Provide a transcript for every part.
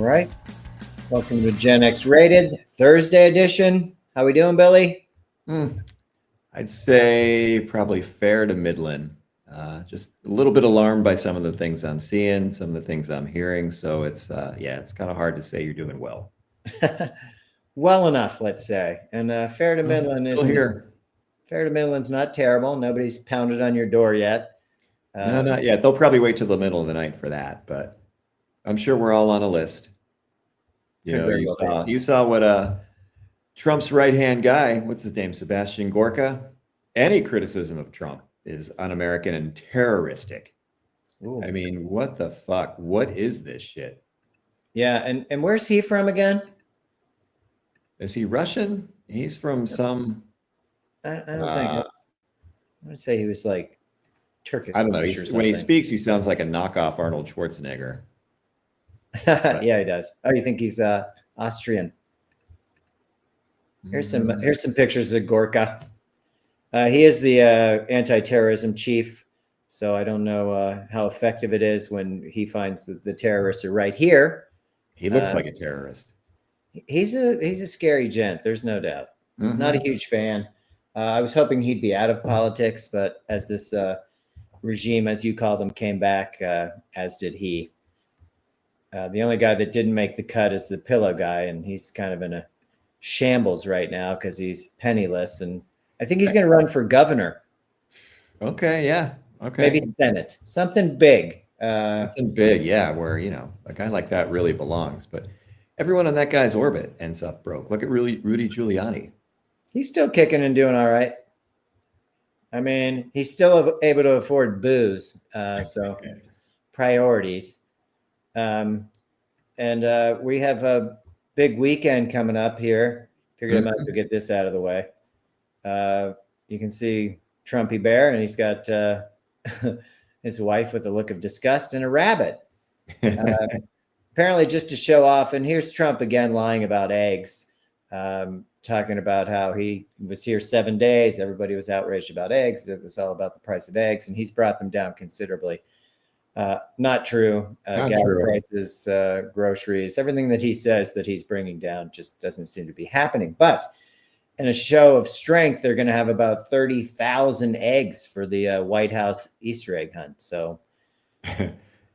right. Welcome to Gen X Rated Thursday edition. How we doing, Billy? I'd say probably fair to Midland. Just a little bit alarmed by some of the things I'm seeing, some of the things I'm hearing. So it's kind of hard to say you're doing well. Well enough, let's say. And fair to Midland Still isn't here. fair to Midland's not terrible. Nobody's pounded on your door yet. No, not yet. They'll probably wait till the middle of the night for that, but I'm sure we're all on a list. You know, you saw what Trump's right-hand guy, what's his name, Sebastian Gorka? Any criticism of Trump is un-American and terroristic. Ooh. I mean, what the fuck? What is this shit? Yeah, and where's he from again? Is he Russian? He's from some. I don't think. I want to say he was like Turkish. I don't know. When he speaks, he sounds like a knockoff Arnold Schwarzenegger. Yeah, he does. Oh, you think he's Austrian? Here's some pictures of Gorka. He is the anti-terrorism chief, so I don't know how effective it is when he finds that the terrorists are right here. He looks like a terrorist. He's a scary gent. There's no doubt. Not a huge fan. I was hoping he'd be out of politics, but as this regime, as you call them, came back, as did he. The only guy that didn't make the cut is the pillow guy, and he's kind of in a shambles right now because he's penniless, and I think he's going to run for governor. Okay, yeah. Okay. Maybe Senate. Something big. Something big, yeah, where, a guy like that really belongs. But everyone on that guy's orbit ends up broke. Look at Rudy Giuliani. He's still kicking and doing all right. I mean, he's still able to afford booze. So priorities. And we have a big weekend coming up here. Figured I might as well get this out of the way. You can see Trumpy Bear, and he's got his wife with a look of disgust and a rabbit. Apparently just to show off. And here's Trump again lying about eggs, talking about how he was here 7 days. Everybody was outraged about eggs. It was all about the price of eggs, and he's brought them down considerably. Not true. Gas prices, groceries, everything that he says that he's bringing down just doesn't seem to be happening. But in a show of strength, they're going to have about 30,000 eggs for the White House Easter egg hunt. So,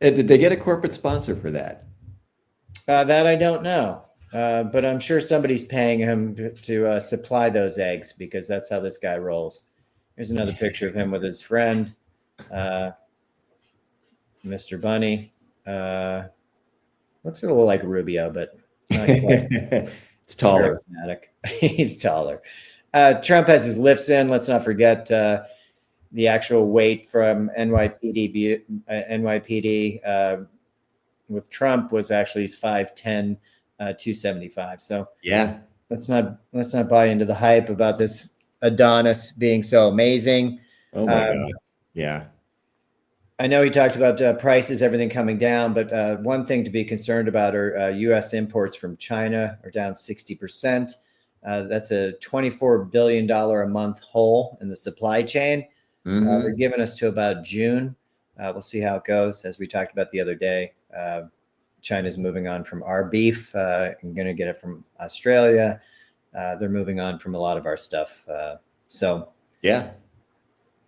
did they get a corporate sponsor for that? That I don't know, but I'm sure somebody's paying him to supply those eggs because that's how this guy rolls. Here's another picture of him with his friend. Mr. Bunny looks a little like Rubio, but not quite. It's taller. He's taller. Trump has his lifts in. Let's not forget the actual weight from NYPD. With Trump was actually 5'10", 275. So yeah, let's not buy into the hype about this Adonis being so amazing. Oh my God. Yeah. I know he talked about prices, everything coming down, but one thing to be concerned about are U.S. imports from China are down 60%. That's a $24 billion a month hole in the supply chain. They're giving us to about June. We'll see how it goes. As we talked about the other day, China's moving on from our beef. I'm going to get it from Australia. They're moving on from a lot of our stuff. So yeah.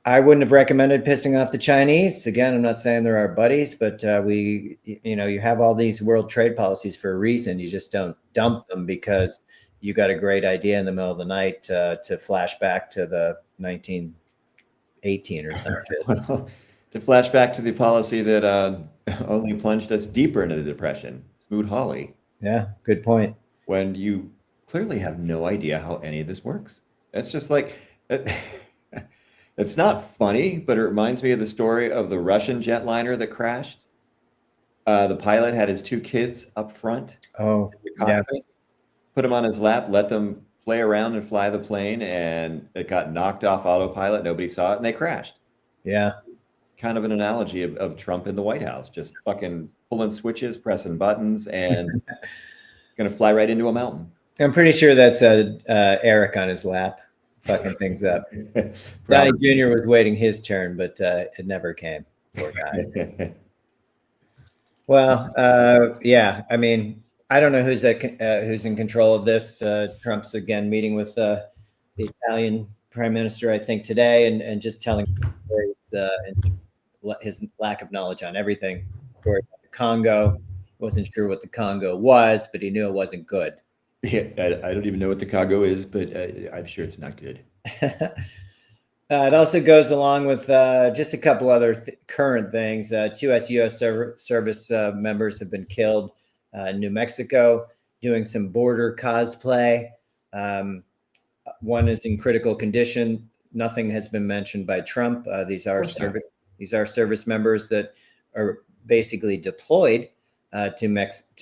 I wouldn't have recommended pissing off the Chinese. Again, I'm not saying they're our buddies, but you have all these world trade policies for a reason. You just don't dump them because you got a great idea in the middle of the night to flash back to the 1918 or something. Well, to flash back to the policy that only plunged us deeper into the Depression, Smoot-Hawley. Yeah, good point. When you clearly have no idea how any of this works. It's just like... It's not funny, but it reminds me of the story of the Russian jetliner that crashed. The pilot had his 2 kids up front. Oh, yes. Put them on his lap, let them play around and fly the plane, and it got knocked off autopilot. Nobody saw it, and they crashed. Yeah. Kind of an analogy of Trump in the White House, just fucking pulling switches, pressing buttons, and going to fly right into a mountain. I'm pretty sure that's Eric on his lap. Fucking things up. Donnie Jr. was waiting his turn, but it never came. Poor guy. Well, yeah. I mean, I don't know who's in control of this. Trump's again meeting with the Italian prime minister, I think, today, and just telling stories and his lack of knowledge on everything. Story about the Congo. Wasn't sure what the Congo was, but he knew it wasn't good. Yeah, I don't even know what the Congo is, but I'm sure it's not good. It also goes along with just a couple other current things. Two U.S. service members have been killed in New Mexico doing some border cosplay. One is in critical condition. Nothing has been mentioned by Trump. These are service members that are basically deployed to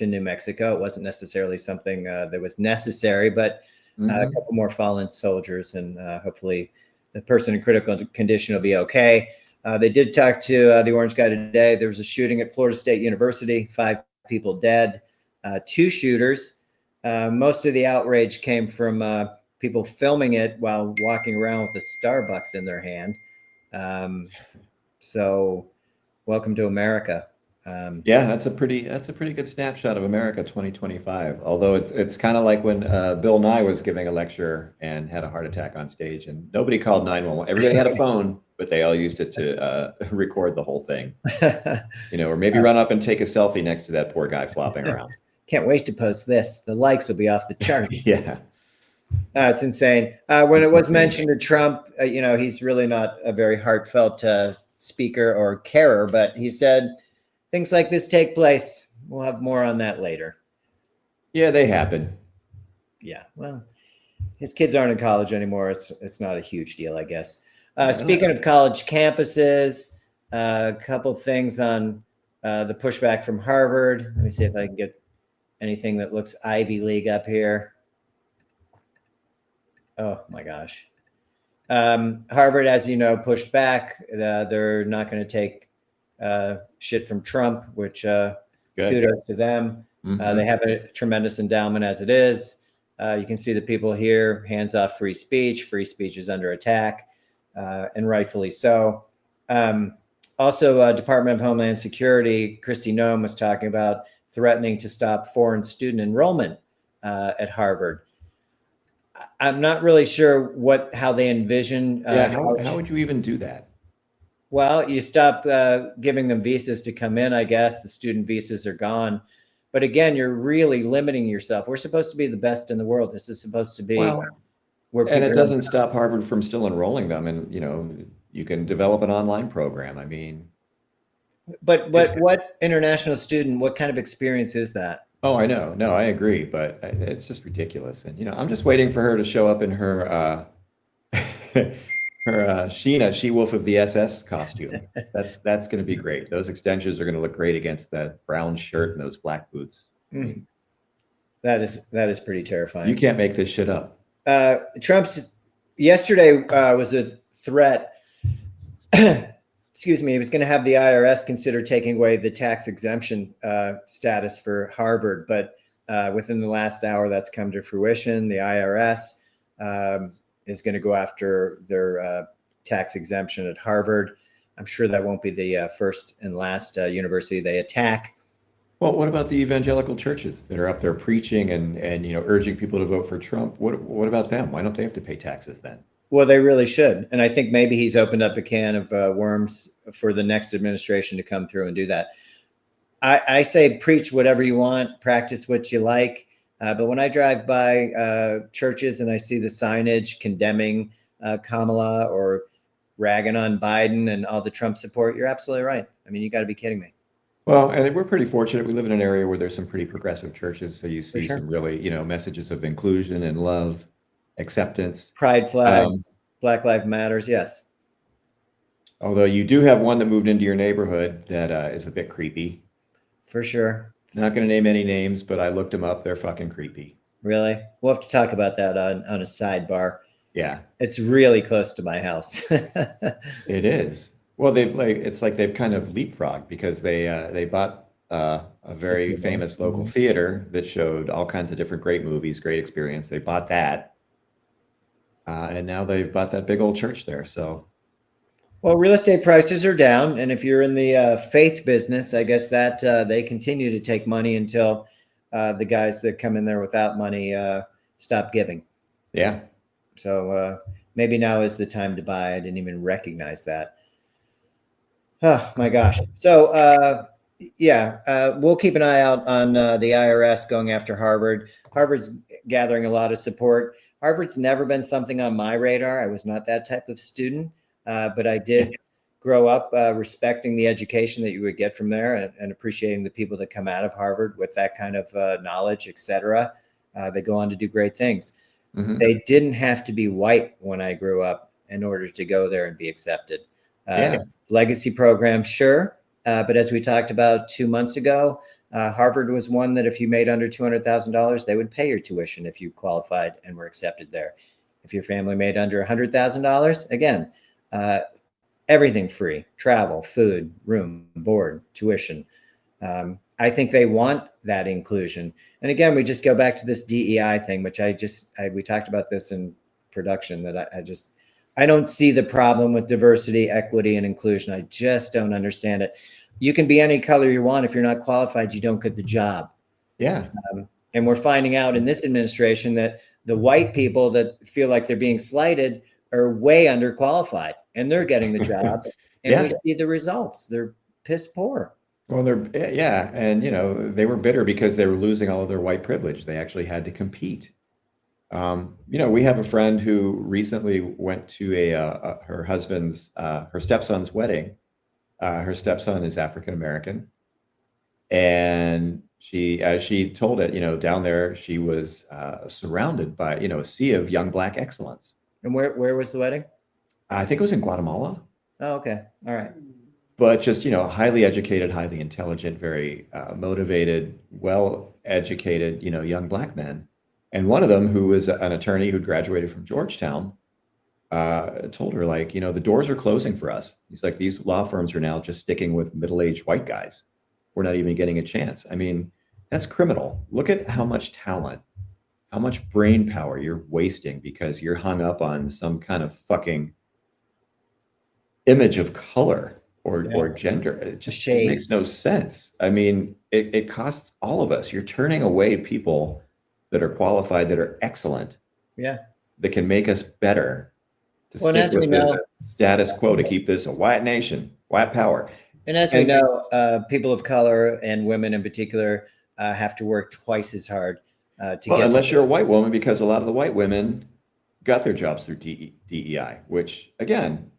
New Mexico. It wasn't necessarily something that was necessary, but a couple more fallen soldiers, and hopefully the person in critical condition will be okay. They did talk to the orange guy today. There was a shooting at Florida State University, 5 people dead, 2 shooters. Most of the outrage came from people filming it while walking around with a Starbucks in their hand. So welcome to America. Yeah, that's a pretty good snapshot of America 2025. Although it's kind of like when Bill Nye was giving a lecture and had a heart attack on stage, and nobody called 911. Everybody had a phone, but they all used it to record the whole thing. Or maybe run up and take a selfie next to that poor guy flopping around. Can't wait to post this. The likes will be off the chart. Yeah. It's insane. When it was mentioned to Trump, he's really not a very heartfelt speaker or carer, but he said things like this take place. We'll have more on that later. Yeah, they happen. Yeah, well, his kids aren't in college anymore. It's not a huge deal, I guess. Speaking of college campuses, a couple things on the pushback from Harvard. Let me see if I can get anything that looks Ivy League up here. Oh my gosh. Harvard, as you know, pushed back. They're not going to take shit from Trump, which kudos to them. They have a tremendous endowment as it is. You can see the people here, hands off free speech. Free speech is under attack, and rightfully so. Also, Department of Homeland Security, Kristi Noem was talking about threatening to stop foreign student enrollment at Harvard. I'm not really sure how they envision. How would you even do that? Well, you stop giving them visas to come in, I guess. The student visas are gone. But again, you're really limiting yourself. We're supposed to be the best in the world. This is supposed to be where and it doesn't stop Harvard from still enrolling them. And, you can develop an online program. I mean. But what international student, what kind of experience is that? Oh, I know. No, I agree. But it's just ridiculous. And, I'm just waiting for her to show up in her her she-wolf of the SS costume. That's going to be great. Those extensions are going to look great against that brown shirt and those black boots. That is pretty terrifying. You can't make this shit up. Trump's yesterday was a threat. Excuse me. He was going to have the IRS consider taking away the tax exemption status for Harvard, but within the last hour, that's come to fruition. The IRS is going to go after their tax exemption at Harvard. I'm sure that won't be the first and last university they attack. Well, what about the evangelical churches that are up there preaching and urging people to vote for Trump? What about them? Why don't they have to pay taxes then? Well, they really should. And I think maybe he's opened up a can of worms for the next administration to come through and do that. I say preach whatever you want, practice what you like. But when I drive by churches and I see the signage condemning Kamala or ragging on Biden and all the Trump support, you're absolutely right. I mean, you got to be kidding me. Well, and we're pretty fortunate. We live in an area where there's some pretty progressive churches. So you see some really, messages of inclusion and love, acceptance. Pride flags, Black Lives Matters, yes. Although you do have one that moved into your neighborhood that is a bit creepy. For sure. Not going to name any names, but I looked them up. They're fucking creepy. Really? We'll have to talk about that on a sidebar. Yeah. It's really close to my house. It is. Well, it's like they've kind of leapfrogged because they bought a very famous local theater that showed all kinds of different great movies, great experience. They bought that. And now they've bought that big old church there. So. Well, real estate prices are down. And if you're in the faith business, I guess that they continue to take money until the guys that come in there without money stop giving. Yeah. So maybe now is the time to buy. I didn't even recognize that. Oh my gosh. So we'll keep an eye out on the IRS going after Harvard. Harvard's gathering a lot of support. Harvard's never been something on my radar. I was not that type of student, but I did grow up respecting the education that you would get from there and appreciating the people that come out of Harvard with that kind of knowledge, et cetera. They go on to do great things. Mm-hmm. They didn't have to be white when I grew up in order to go there and be accepted. Legacy program, sure. But as we talked about 2 months ago, Harvard was one that if you made under $200,000, they would pay your tuition if you qualified and were accepted there. If your family made under $100,000, again, everything free: travel, food, room, board, tuition. I think they want that inclusion. And again, we just go back to this DEI thing, which we talked about this in production, that I don't see the problem with diversity, equity, and inclusion. I just don't understand it. You can be any color you want. If you're not qualified, you don't get the job. Yeah. And we're finding out in this administration that the white people that feel like they're being slighted are way underqualified, and they're getting the job. And we see the results. They're piss poor. Well, and they were bitter because they were losing all of their white privilege. They actually had to compete. We have a friend who recently went to her stepson's wedding. Her stepson is African American, and as she told it, down there she was surrounded by a sea of young Black excellence. And where was the wedding? I think it was in Guatemala. Oh, okay, all right. But just highly educated, highly intelligent, very motivated, well-educated, young Black men. And one of them, who was an attorney who'd graduated from Georgetown, told her, the doors are closing for us. He's like, these law firms are now just sticking with middle-aged white guys. We're not even getting a chance. I mean, that's criminal. Look at how much talent, how much brain power you're wasting because you're hung up on some kind of fucking image of color or gender. It makes no sense. I mean, it costs all of us. You're turning away people that are qualified, that are excellent, that can make us better, to stick with the status quo, to keep this a white nation, white power. And as we know, people of color and women in particular have to work twice as hard to get. Unless you're a white woman, because a lot of the white women got their jobs through DEI, which again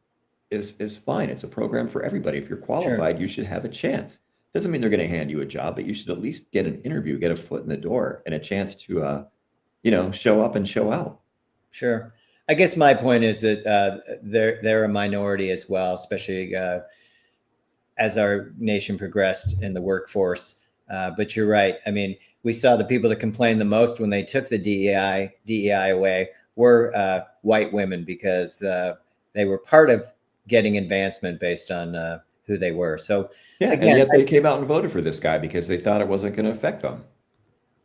is fine. It's a program for everybody. If you're qualified, you should have a chance. Doesn't mean they're going to hand you a job, but you should at least get an interview, get a foot in the door, and a chance to, show up and show out. Sure. I guess my point is that they're a minority as well, especially as our nation progressed in the workforce. But you're right. I mean, we saw the people that complained the most when they took the DEI away were white women, because they were part of getting advancement based on who they were. So again, and yet they came out and voted for this guy because they thought it wasn't going to affect them.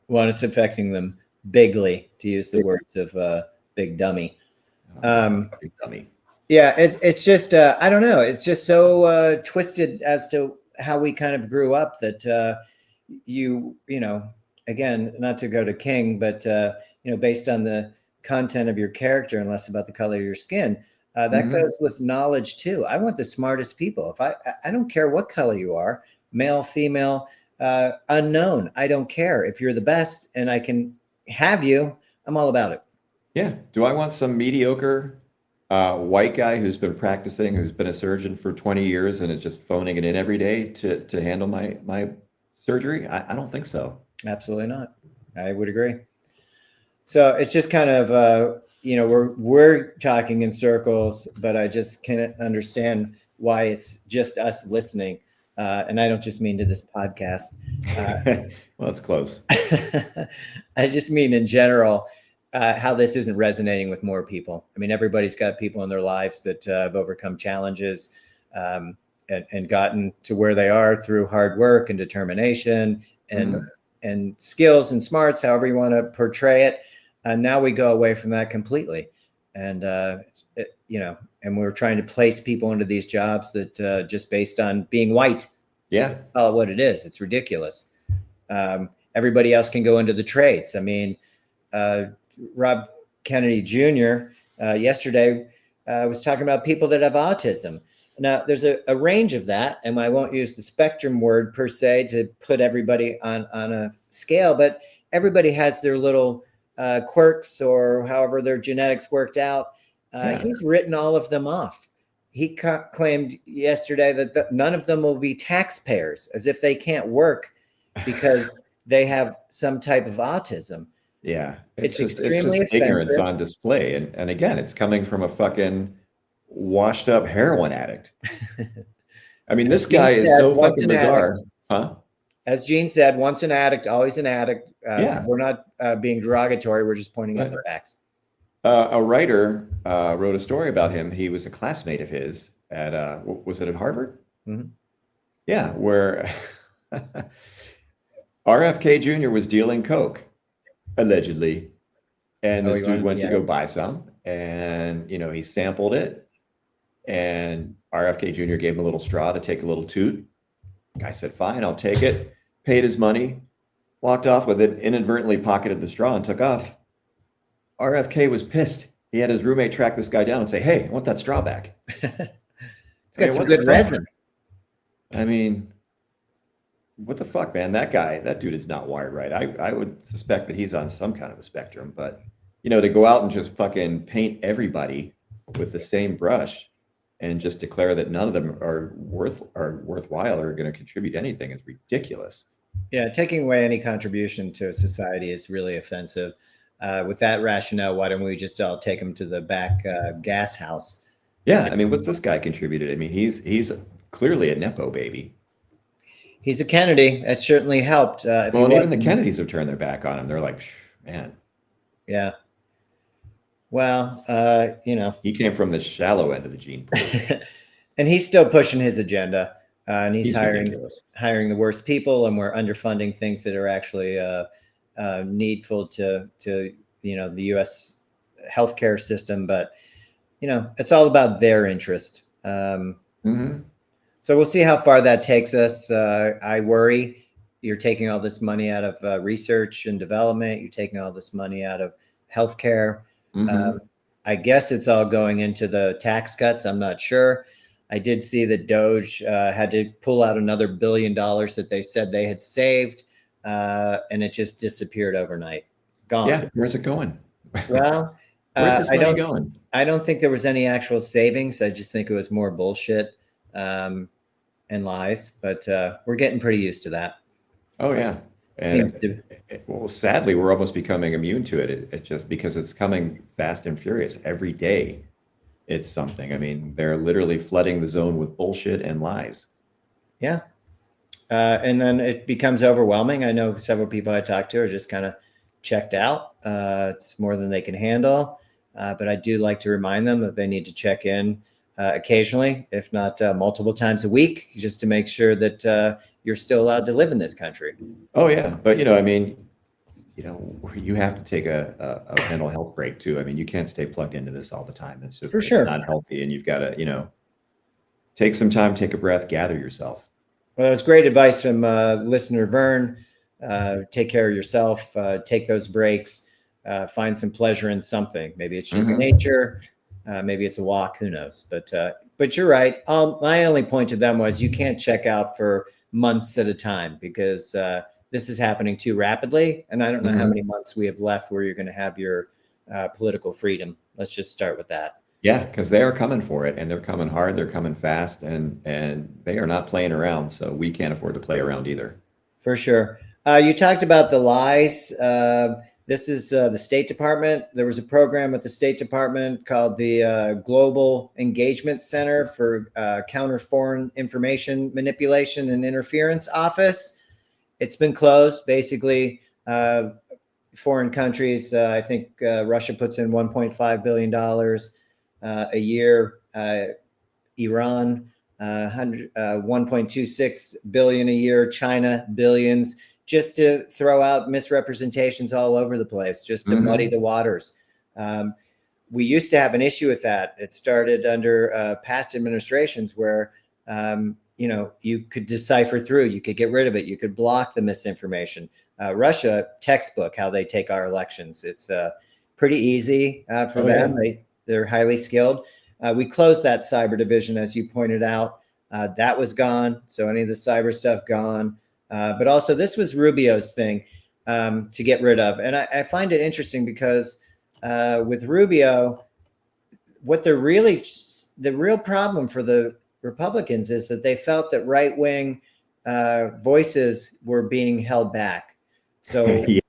Well, it's affecting them bigly, to use the words of Big Dummy. Big Dummy. Yeah, it's just I don't know. It's just so twisted as to how we kind of grew up that again, not to go to King, but based on the content of your character and less about the color of your skin. That goes with knowledge too. I want the smartest people. If I don't care what color you are, male, female, unknown. I don't care. If you're the best and I can have you, I'm all about it. Yeah. Do I want some mediocre white guy who's been practicing, who's been a surgeon for 20 years and is just phoning it in every day to handle my surgery? I don't think so. Absolutely not. I would agree. So it's just kind of we're talking in circles, but I just can't understand why it's just us listening. And I don't just mean to this podcast. Well, it's close. I just mean in general, how this isn't resonating with more people. I mean, everybody's got people in their lives that have overcome challenges and gotten to where they are through hard work and determination and skills and smarts, however you want to portray it. And now we go away from that completely. And, and we're trying to place people into these jobs that just based on being white. Yeah. Call it what it is. It's ridiculous. And everybody else can go into the trades. I mean, Rob Kennedy Jr. Yesterday was talking about people that have autism. Now, there's a range of that, and I won't use the spectrum word per se to put everybody on a scale, but everybody has their little quirks or however their genetics worked out. He's written all of them off. He claimed yesterday that none of them will be taxpayers, as if they can't work because they have some type of autism. Yeah, it's just extremely ignorance on display, and again, it's coming from a fucking washed up heroin addict. I mean, this guy is so fucking bizarre, huh? As Gene said, once an addict, always an addict. We're not being derogatory. We're just pointing out the facts. A writer wrote a story about him. He was a classmate of his at, was it at Harvard? Mm-hmm. Yeah, where RFK Jr. was dealing coke, allegedly. And this dude went to go buy some, and, you know, he sampled it. And RFK Jr. gave him a little straw to take a little toot. Guy said, fine, I'll take it. Paid his money, walked off with it, inadvertently pocketed the straw and took off. RFK was pissed. He had his roommate track this guy down and say, hey, I want that straw back. It's got some good resin. I mean, what the fuck, man? That dude is not wired right. I would suspect that he's on some kind of a spectrum, but, you know, to go out and just fucking paint everybody with the same brush and just declare that none of them are worthwhile or going to contribute anything is ridiculous. Yeah, taking away any contribution to society is really offensive. With that rationale, why don't we just all take him to the back gas house? Yeah, I mean, what's this guy contributed? I mean, he's clearly a Nepo baby. He's a Kennedy. That certainly helped. Well, even the Kennedys have turned their back on him. They're like, man. Yeah. Well, you know, he came from the shallow end of the gene pool. And he's still pushing his agenda, and he's hiring the worst people, and we're underfunding things that are actually needful to you know, the U.S. healthcare system. But, you know, it's all about their interest. So we'll see how far that takes us. I worry you're taking all this money out of research and development. You're taking all this money out of healthcare. I guess it's all going into the tax cuts. I'm not sure. I did see that Doge had to pull out another $1 billion that they said they had saved, and it just disappeared overnight. Gone. Yeah, where's it going? Well, where's this money going? I don't think there was any actual savings. I just think it was more bullshit and lies. But we're getting pretty used to that. Oh yeah. And well, sadly, we're almost becoming immune to it. It just because it's coming fast and furious every day. It's something. I mean, they're literally flooding the zone with bullshit and lies. Yeah. And then it becomes overwhelming. I know several people I talked to are just kind of checked out. It's more than they can handle. But I do like to remind them that they need to check in occasionally, if not multiple times a week, just to make sure that you're still allowed to live in this country. Oh yeah, but you know, I mean, you know, you have to take a mental health break too. I mean, you can't stay plugged into this all the time. It's just it's not healthy, and you've got to, you know, take some time, take a breath, gather yourself. Well, it was great advice from listener Vern. Take care of yourself. Take those breaks. Find some pleasure in something. Maybe it's just nature. Maybe it's a walk. Who knows? But you're right. My only point to them was you can't check out for months at a time because this is happening too rapidly. And I don't know how many months we have left where you're going to have your political freedom. Let's just start with that. Yeah, because they are coming for it, and they're coming hard. They're coming fast, and they are not playing around. So we can't afford to play around either. For sure. You talked about the lies. This is the State Department. There was a program at the State Department called the Global Engagement Center for Counter Foreign Information Manipulation and Interference Office. It's been closed. Basically, foreign countries, I think Russia puts in $1.5 billion a year. Iran, 1.26 billion a year. China, billions. Just to throw out misrepresentations all over the place, just to muddy the waters. We used to have an issue with that. It started under past administrations where, you know, you could decipher through, you could get rid of it, you could block the misinformation. Russia, textbook how they take our elections. It's pretty easy for them. Yeah. They're highly skilled. We closed that cyber division, as you pointed out. That was gone. So any of the cyber stuff gone. But also this was Rubio's thing to get rid of. And I find it interesting because with Rubio, what the real problem for the Republicans is that they felt that right-wing voices were being held back. So Yeah.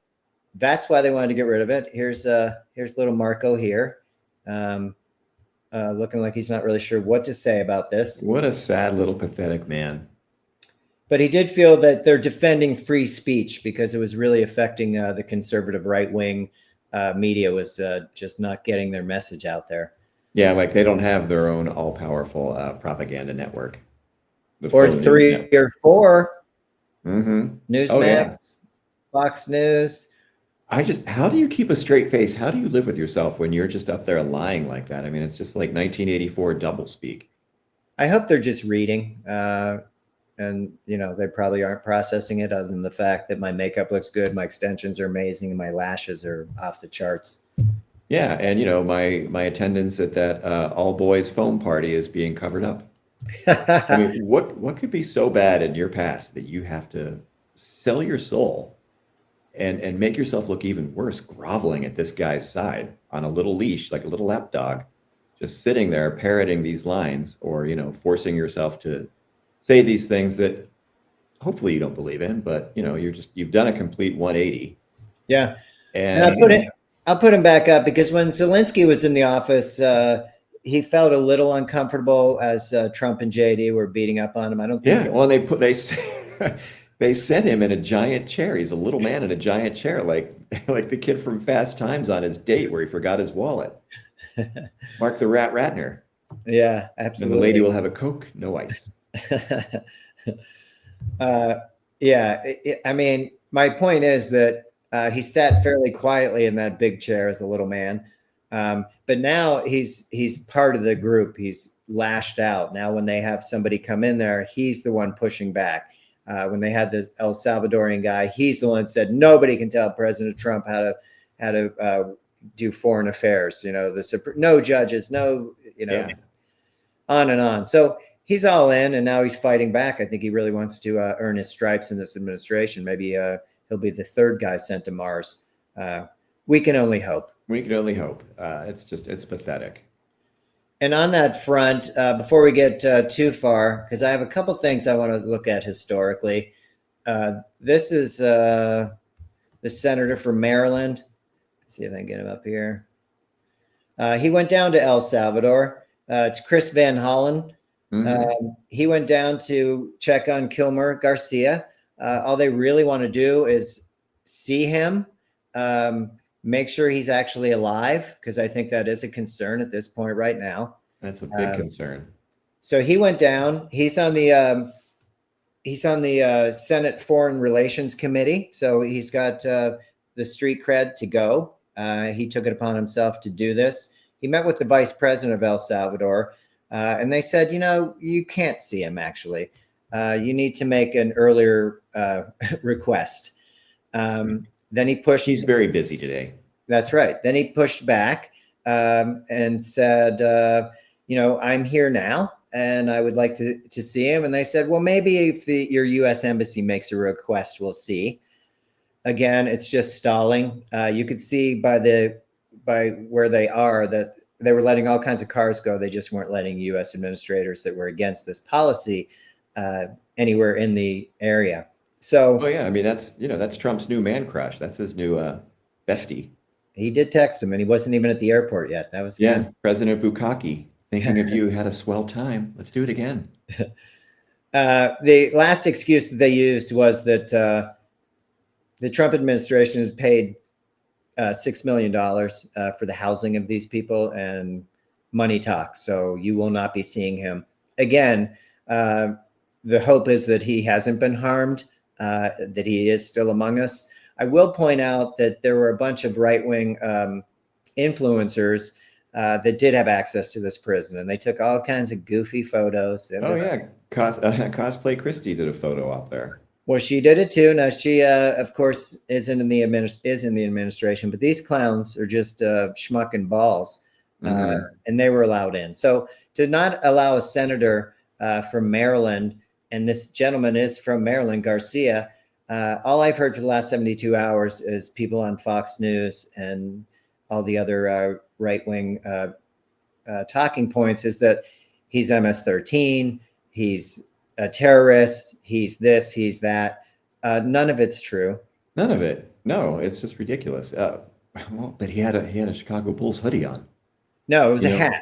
that's why they wanted to get rid of it. Here's little Marco here, looking like he's not really sure what to say about this. What a sad little pathetic man. But he did feel that they're defending free speech because it was really affecting the conservative right-wing media was just not getting their message out there. Yeah, like they don't have their own all-powerful propaganda network. Or three or four. Newsmax, yeah. Fox News. How do you keep a straight face? How do you live with yourself when you're just up there lying like that? I mean, it's just like 1984 doublespeak. I hope they're just reading. And, they probably aren't processing it other than the fact that my makeup looks good, my extensions are amazing, and my lashes are off the charts. Yeah, and, my attendance at that all-boys foam party is being covered up. I mean, what could be so bad in your past that you have to sell your soul and make yourself look even worse, groveling at this guy's side on a little leash, like a little lap dog, just sitting there parroting these lines or, forcing yourself to say these things that hopefully you don't believe in, but, you've done a complete 180. Yeah. And I'll put him back up because when Zelensky was in the office, he felt a little uncomfortable as Trump and JD were beating up on him. I don't think. Yeah. Well, they set him in a giant chair. He's a little man in a giant chair, like the kid from Fast Times on his date where he forgot his wallet. Mark the Rat Ratner. Yeah, absolutely. And the lady will have a Coke, no ice. Yeah. I mean, my point is that he sat fairly quietly in that big chair as a little man. But now he's part of the group. He's lashed out. Now, when they have somebody come in there, he's the one pushing back. When they had this El Salvadorian guy, he's the one that said nobody can tell President Trump how to do foreign affairs. No judges, no, Yeah. On and on. So he's all in, and now he's fighting back. I think he really wants to earn his stripes in this administration. Maybe he'll be the third guy sent to Mars. We can only hope. We can only hope. It's pathetic. And on that front, before we get too far, because I have a couple things I want to look at historically. This is the senator from Maryland. Let's see if I can get him up here. He went down to El Salvador. It's Chris Van Hollen. He went down to check on Kilmar Garcia. All they really want to do is see him, make sure he's actually alive, because I think that is a concern at this point right now. That's a big concern. So he went down. He's on the Senate Foreign Relations Committee. So he's got the street cred to go. He took it upon himself to do this. He met with the vice president of El Salvador, and they said, you can't see him actually. You need to make an earlier request. Then he pushed. He's very busy today. That's right. Then he pushed back and said, I'm here now and I would like to see him. And they said, well, maybe if your U.S. embassy makes a request, we'll see. Again, it's just stalling. You could see by where they are that they were letting all kinds of cars go. They just weren't letting U.S. administrators that were against this policy anywhere in the area. So, oh yeah, I mean that's Trump's new man crush. That's his new bestie. He did text him, and he wasn't even at the airport yet. That was good. President Bukaki, thinking of you, had a swell time. Let's do it again. The last excuse that they used was that the Trump administration has paid $6 million for the housing of these people, and money talks. So you will not be seeing him again. The hope is that he hasn't been harmed, that he is still among us. I will point out that there were a bunch of right-wing influencers that did have access to this prison, and they took all kinds of goofy photos. Cosplay Christie did a photo up there. Well, she did it too. Now she, of course, isn't in the administration, but these clowns are just schmuck and balls, and they were allowed in. So to not allow a senator from Maryland, and this gentleman is from Maryland, Garcia. All I've heard for the last 72 hours is people on Fox News and all the other right-wing talking points is that he's MS-13, he's a terrorist, he's this, he's that. None of it's true. None of it. No, it's just ridiculous. Well, but he had a Chicago Bulls hoodie on. No, it was a hat.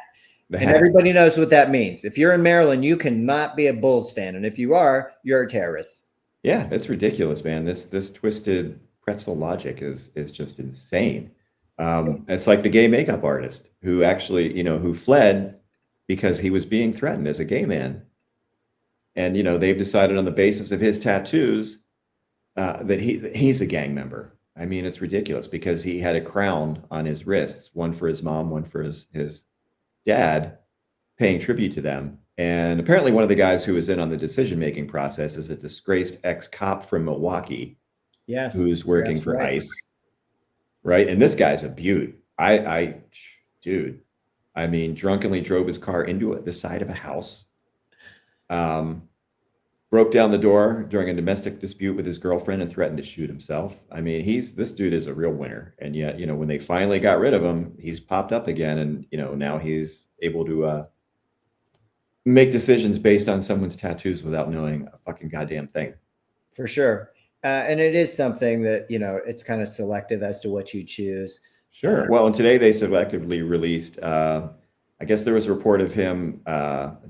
And everybody knows what that means. If you're in Maryland, you cannot be a Bulls fan. And if you are, you're a terrorist. Yeah, it's ridiculous, man. This twisted pretzel logic is just insane. It's like the gay makeup artist who actually, who fled because he was being threatened as a gay man. And, they've decided on the basis of his tattoos that he's a gang member. I mean, it's ridiculous because he had a crown on his wrists, one for his mom, one for his dad, paying tribute to them. And apparently one of the guys who was in on the decision-making process is a disgraced ex-cop from Milwaukee. Yes. Who's working for ICE. Right. And this guy's a beaut. Dude, I mean, drunkenly drove his car into the side of a house. Broke down the door during a domestic dispute with his girlfriend and threatened to shoot himself. I mean, this dude is a real winner. And yet, when they finally got rid of him, he's popped up again. And, now he's able to make decisions based on someone's tattoos without knowing a fucking goddamn thing. For sure. And it is something that, it's kind of selective as to what you choose. Sure. Well, and today they selectively released, I guess there was a report of him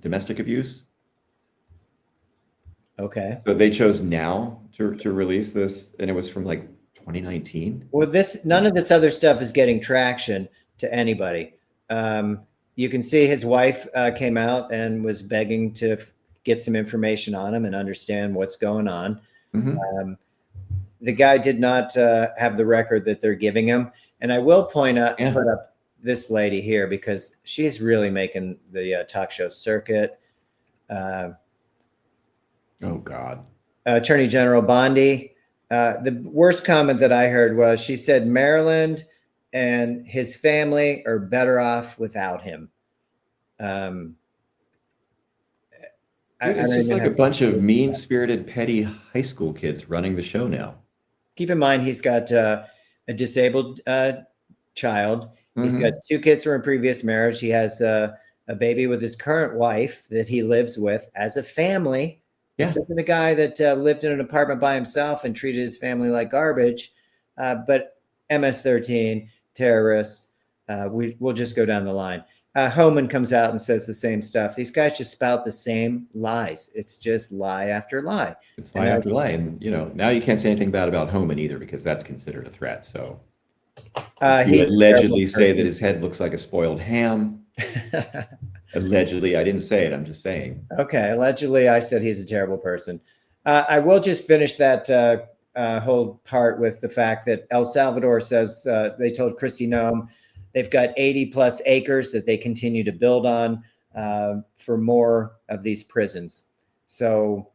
domestic abuse. Okay. So they chose now to release this, and it was from like 2019. Well, none of this other stuff is getting traction to anybody. You can see his wife came out and was begging to get some information on him and understand what's going on. Mm-hmm. The guy did not have the record that they're giving him. And I will put up this lady here because she's really making the talk show circuit. Oh, God. Attorney General Bondi. The worst comment that I heard was she said Maryland and his family are better off without him. It's just like a bunch of mean-spirited, petty high school kids running the show now. Keep in mind, he's got a disabled child. Mm-hmm. He's got 2 kids from a previous marriage. He has a baby with his current wife that he lives with as a family. Yeah. This isn't a guy that lived in an apartment by himself and treated his family like garbage. But MS-13, terrorists, we'll just go down the line. Hollen comes out and says the same stuff. These guys just spout the same lies. It's just lie after lie. It's lie after lie. And, now you can't say anything bad about Hollen either because that's considered a threat. So he allegedly say that his head looks like a spoiled ham. Allegedly, I didn't say it. I'm just saying. Okay. Allegedly, I said he's a terrible person. I will just finish that whole part with the fact that El Salvador says they told Kristi Noem they've got 80 plus acres that they continue to build on for more of these prisons. So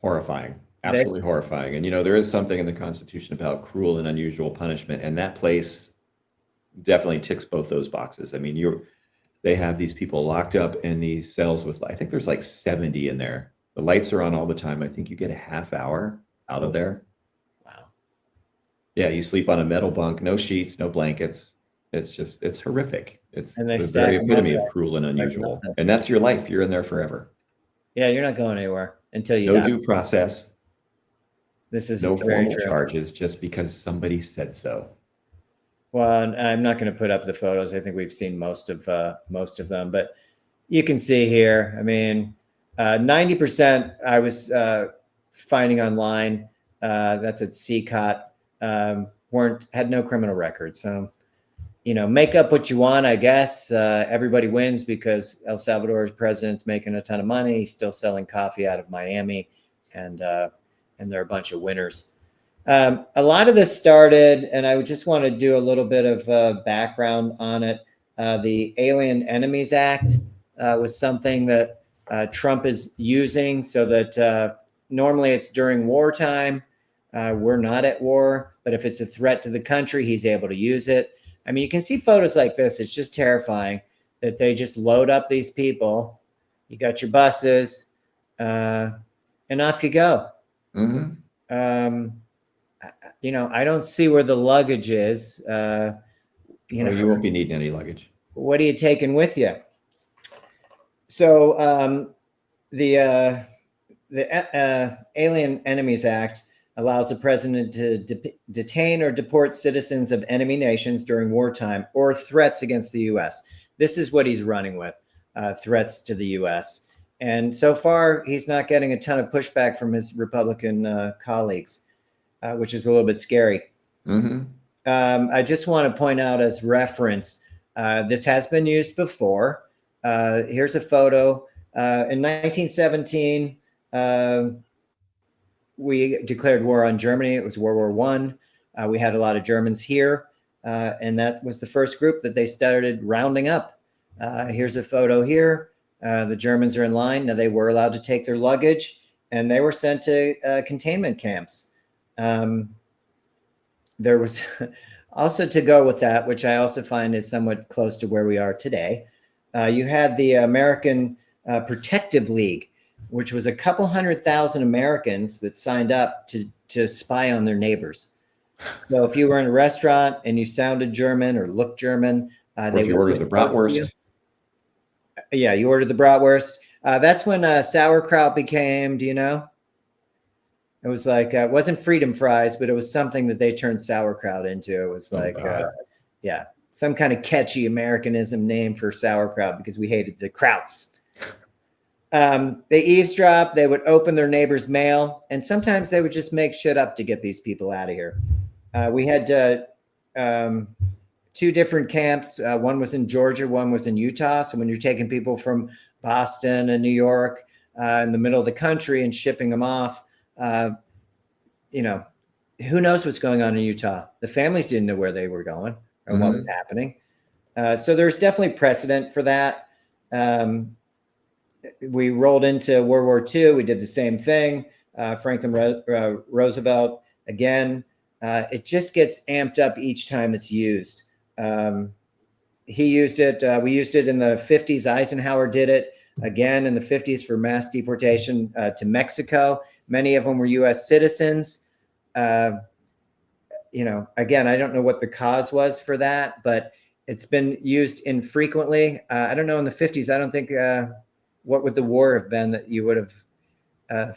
horrifying, absolutely horrifying. And, there is something in the Constitution about cruel and unusual punishment. And that place definitely ticks both those boxes. I mean, they have these people locked up in these cells with, I think there's like 70 in there. The lights are on all the time. I think you get a half hour out of there. Wow. Yeah. You sleep on a metal bunk, no sheets, no blankets. It's horrific. It's the very epitome of cruel and unusual. And that's your life. You're in there forever. Yeah. You're not going anywhere until you die. No due process. This is no formal charges just because somebody said so. Well, I'm not going to put up the photos. I think we've seen most of them, but you can see here. I mean, 90% I was finding online. That's at CCOT. Had no criminal record. So, make up what you want. I guess everybody wins because El Salvador's president's making a ton of money. He's still selling coffee out of Miami, and they're a bunch of winners. A lot of this started, and I just want to do a little bit of background on it. The Alien Enemies Act was something that Trump is using so that normally it's during wartime. We're not at war, but if it's a threat to the country, he's able to use it. I mean, you can see photos like this. It's just terrifying that they just load up these people. You got your buses, and off you go. Mm-hmm. You know, I don't see where the luggage is. You know, you won't be needing any luggage. What are you taking with you? So the Alien Enemies Act allows the president to detain or deport citizens of enemy nations during wartime or threats against the U.S. This is what he's running with, threats to the U.S. And so far, he's not getting a ton of pushback from his Republican colleagues, which is a little bit scary. Mm-hmm. I just want to point out as reference, this has been used before. Here's a photo. In 1917, we declared war on Germany. It was World War I. We had a lot of Germans here, and that was the first group that they started rounding up. Here's a photo here. The Germans are in line. Now, they were allowed to take their luggage, and they were sent to containment camps. There was also, to go with that, which I also find is somewhat close to where we are today, you had the American Protective League, which was a couple 100,000 Americans that signed up to spy on their neighbors. So if you were in a restaurant and you sounded German or looked German, they would order the bratwurst. Yeah, you ordered the bratwurst. That's when sauerkraut became, do you know? It was like, it wasn't freedom fries, but it was something that they turned sauerkraut into. It was like, yeah, some kind of catchy Americanism name for sauerkraut because we hated the krauts. They eavesdropped. They would open their neighbor's mail, and sometimes they would just make shit up to get these people out of here. We had two different camps. One was in Georgia, one was in Utah. So when you're taking people from Boston and New York in the middle of the country and shipping them off, you know, who knows what's going on in Utah? The families didn't know where they were going or what was happening. So there's definitely precedent for that. We rolled into World War II. We did the same thing. Franklin Roosevelt, again, it just gets amped up each time it's used. He used it. We used it in the 50s. Eisenhower did it again in the 50s for mass deportation to Mexico. Many of them were U.S. citizens. You know, again, I don't know what the cause was for that, but it's been used infrequently. I don't know in the 50s. I don't think, what would the war have been that you would have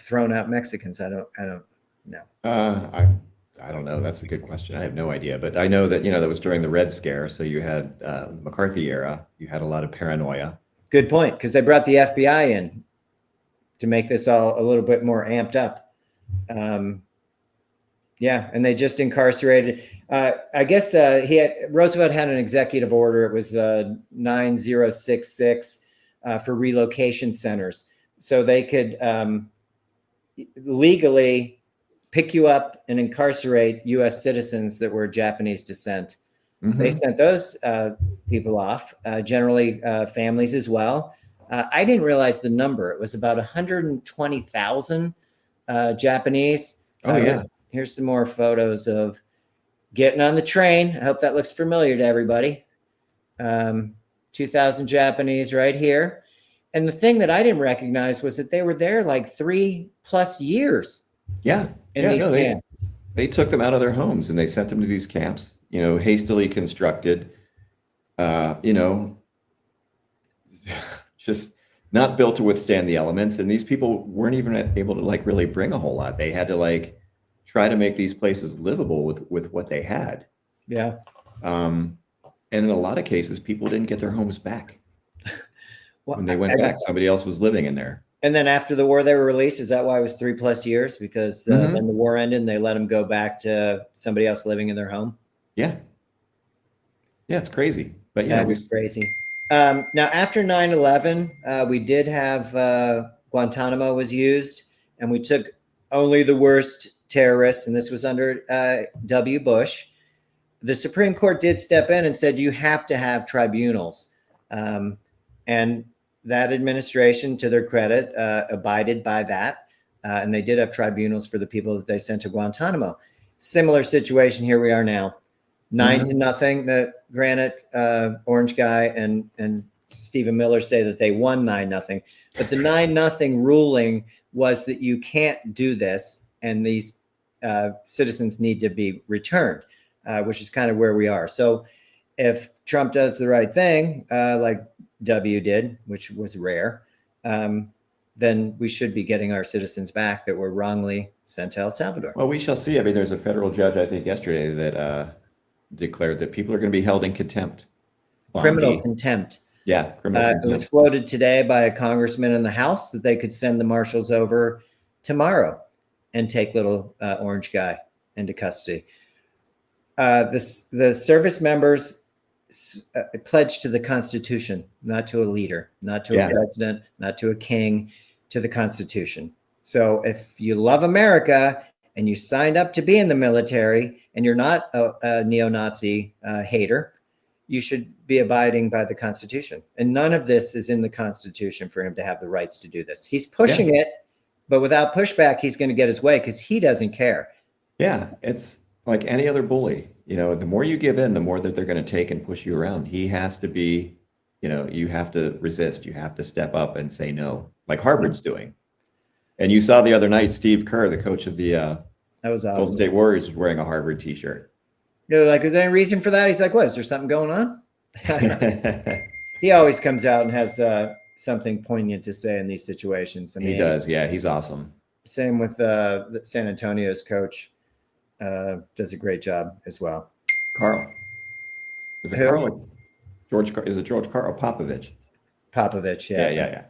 thrown out Mexicans? I don't know. I don't know. That's a good question. I have no idea, but I know that, you know, that was during the Red Scare. So you had McCarthy era. You had a lot of paranoia. Good point, because they brought the FBI in to make this all a little bit more amped up. Yeah, and they just incarcerated. I guess Roosevelt had an executive order. It was 9066 for relocation centers, so they could legally pick you up and incarcerate U.S. citizens that were Japanese descent. Mm-hmm. They sent those people off, generally families as well. I didn't realize the number. It was about 120,000 Japanese. Oh, yeah. Here's some more photos of getting on the train. I hope that looks familiar to everybody. 2,000 Japanese right here. And the thing that I didn't recognize was that they were there like 3+ years. Yeah. They took them out of their homes and they sent them to these camps, you know, hastily constructed, you know, just not built to withstand the elements. And these people weren't even able to like really bring a whole lot. They had to like try to make these places livable with what they had. Yeah. And in a lot of cases, people didn't get their homes back. Well, when they went back, somebody else was living in there. And then after the war, they were released. Is that why it was 3+ years? Because then the war ended and they let them go back to somebody else living in their home. Yeah. Yeah, it's crazy. But yeah, it was crazy. Now, after 9/11, we did have Guantanamo was used, and we took only the worst terrorists, and this was under W. Bush. The Supreme Court did step in and said you have to have tribunals, and that administration, to their credit, abided by that. And they did have tribunals for the people that they sent to Guantanamo. Similar situation. Here we are now, 9-0. Granted, Orange Guy and Stephen Miller say that they won 9-0, but the 9-0 ruling was that you can't do this, and these citizens need to be returned, which is kind of where we are. So if Trump does the right thing, like W did, which was rare, then we should be getting our citizens back that were wrongly sent to El Salvador. Well, we shall see. I mean, there's a federal judge, I think yesterday, that declared that people are going to be held in contempt. Criminal contempt. Yeah, criminal contempt. It was floated today by a congressman in the House that they could send the marshals over tomorrow and take little Orange Guy into custody. The service members pledged to the Constitution, not to a leader, not to a president, not to a king, to the Constitution. So if you love America and you signed up to be in the military and you're not a neo-Nazi hater, you should be abiding by the Constitution. And none of this is in the Constitution for him to have the rights to do this. He's pushing it, but without pushback, he's going to get his way because he doesn't care. Yeah, it's like any other bully. You know, the more you give in, the more that they're going to take and push you around. He has to be, you know, you have to resist. You have to step up and say no, like Harvard's doing. And you saw the other night, Steve Kerr, the coach of the that was awesome. Golden State Warriors, was wearing a Harvard t-shirt. You're like, is there any reason for that? He's like, what, is there something going on? He always comes out and has something poignant to say in these situations. I mean, he does. Yeah, he's awesome. Same with San Antonio's coach. Does a great job as well. Carl. Is it Who? Carl? Is it George Carl or Popovich? Popovich, yeah. Yeah.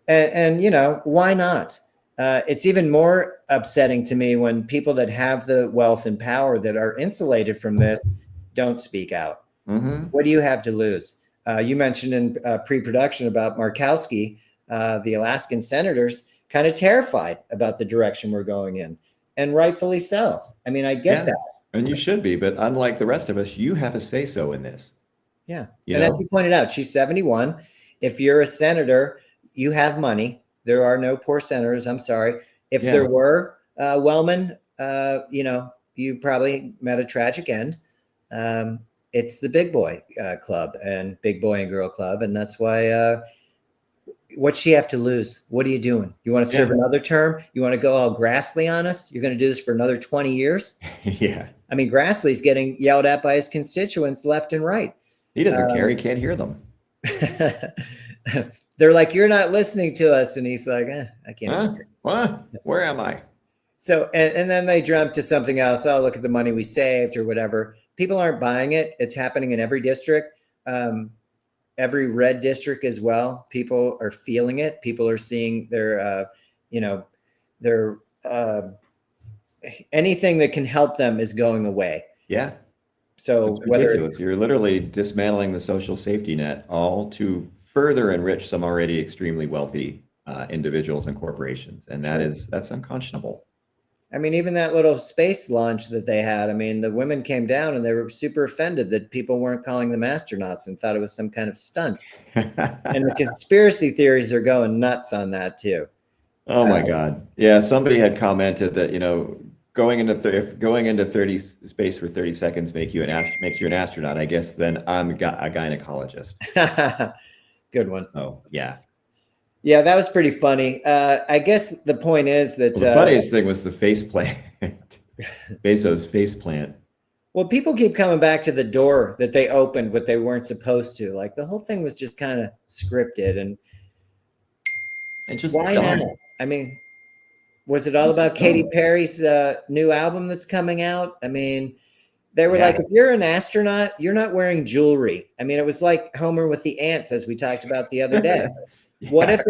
And you know, why not? It's even more upsetting to me when people that have the wealth and power that are insulated from this don't speak out. What do you have to lose? You mentioned in pre-production about Murkowski, the Alaskan senators kind of terrified about the direction we're going in. And rightfully so. I mean, I get that. And you should be, but unlike the rest of us, you have a say-so in this. Yeah. And as you pointed out, she's 71. If you're a senator, you have money. There are no poor senators. I'm sorry. If there were, Wellman, you know, you probably met a tragic end. It's the big boy club and big boy and girl club. And that's why what's she have to lose? What are you doing? You want to serve another term? You want to go all Grassley on us? You're going to do this for another 20 years? Yeah. I mean, Grassley's getting yelled at by his constituents left and right. He doesn't care. He can't hear them. They're like, you're not listening to us. And he's like, I can't. What? Where am I? So, and then they jump to something else. Oh, look at the money we saved or whatever. People aren't buying it. It's happening in every district. Every red district as well. People are feeling it. People are seeing their, anything that can help them is going away. Yeah. So it's ridiculous. You're literally dismantling the social safety net, all to further enrich some already extremely wealthy individuals and corporations. And that's unconscionable. I mean, even that little space launch that they had, I mean, the women came down and they were super offended that people weren't calling them astronauts and thought it was some kind of stunt. And the conspiracy theories are going nuts on that too. Oh my God. Yeah. Somebody had commented that, you know, going into 30 space for 30 seconds makes you an astronaut. I guess then I'm a gynecologist. Good one. Oh yeah. Yeah, that was pretty funny. I guess the point is that the funniest thing was the face plant, Bezos' face plant. Well, people keep coming back to the door that they opened, what they weren't supposed to. Like the whole thing was just kind of scripted, and just why dumb. not? I mean, was it all about Katy Perry's new album that's coming out? I mean, they were like, if you're an astronaut, you're not wearing jewelry. I mean, it was like Homer with the ants, as we talked about the other day. What if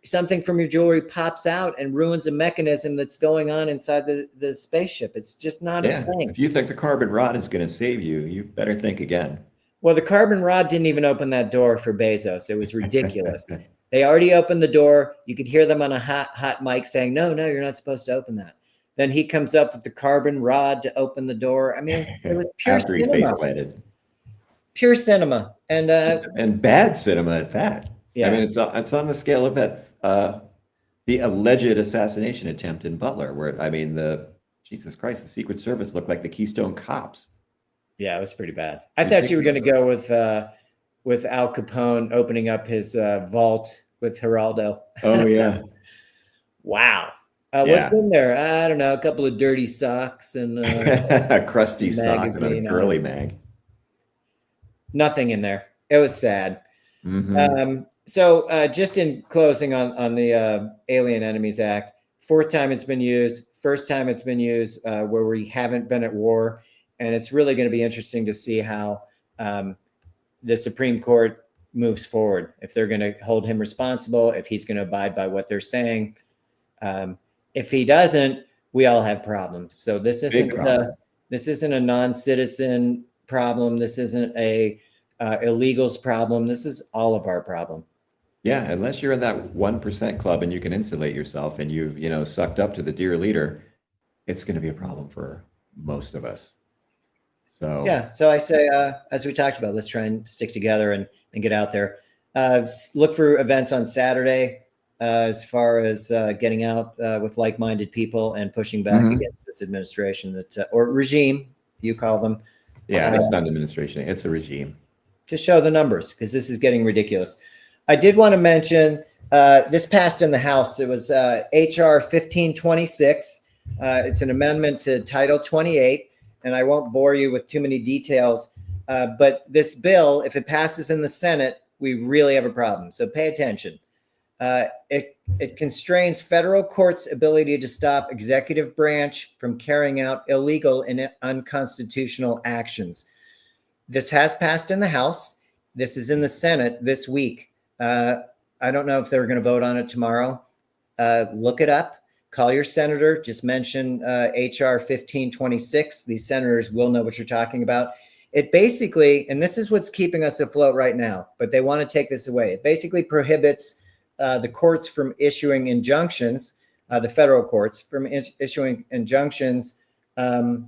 something from your jewelry pops out and ruins a mechanism that's going on inside the spaceship? It's just not a thing. If you think the carbon rod is going to save you, you better think again. Well, the carbon rod didn't even open that door for Bezos. It was ridiculous. They already opened the door. You could hear them on a hot mic saying, no, you're not supposed to open that. Then he comes up with the carbon rod to open the door. I mean, it was pure After cinema. He face planted. Pure cinema. And bad cinema at that. Yeah. I mean, it's on the scale of that the alleged assassination attempt in Butler, where I mean, Jesus Christ, the Secret Service looked like the Keystone Cops. Yeah, it was pretty bad. I thought you were going to go with Al Capone opening up his vault with Geraldo. Oh yeah. Wow. What's in there? I don't know. A couple of dirty socks and a crusty sock and a magazine. girly mag. Nothing in there. It was sad. So just in closing on the Alien Enemies Act, fourth time it's been used, first time it's been used where we haven't been at war. And it's really going to be interesting to see how the Supreme Court moves forward, if they're going to hold him responsible, if he's going to abide by what they're saying. If he doesn't, we all have problems. So this isn't a non-citizen problem. This isn't a illegals problem. This is all of our problem. Yeah, unless you're in that 1% club and you can insulate yourself and you've sucked up to the dear leader, it's going to be a problem for most of us. So yeah, so I say, as we talked about, let's try and stick together and get out there. Look for events on Saturday as far as getting out with like-minded people and pushing back against this administration or regime, you call them. Yeah, it's not an administration; it's a regime. To show the numbers, because this is getting ridiculous. I did want to mention this passed in the House. It was HR 1526. It's an amendment to Title 28. And I won't bore you with too many details, but this bill, if it passes in the Senate, we really have a problem. So pay attention. It constrains federal courts' ability to stop executive branch from carrying out illegal and unconstitutional actions. This has passed in the House. This is in the Senate this week. I don't know if they're going to vote on it tomorrow. Look it up. Call your senator, just mention HR 1526. These senators will know what you're talking about. It basically, and this is what's keeping us afloat right now, but they want to take this away. It basically prohibits the courts from issuing injunctions, the federal courts from issuing injunctions that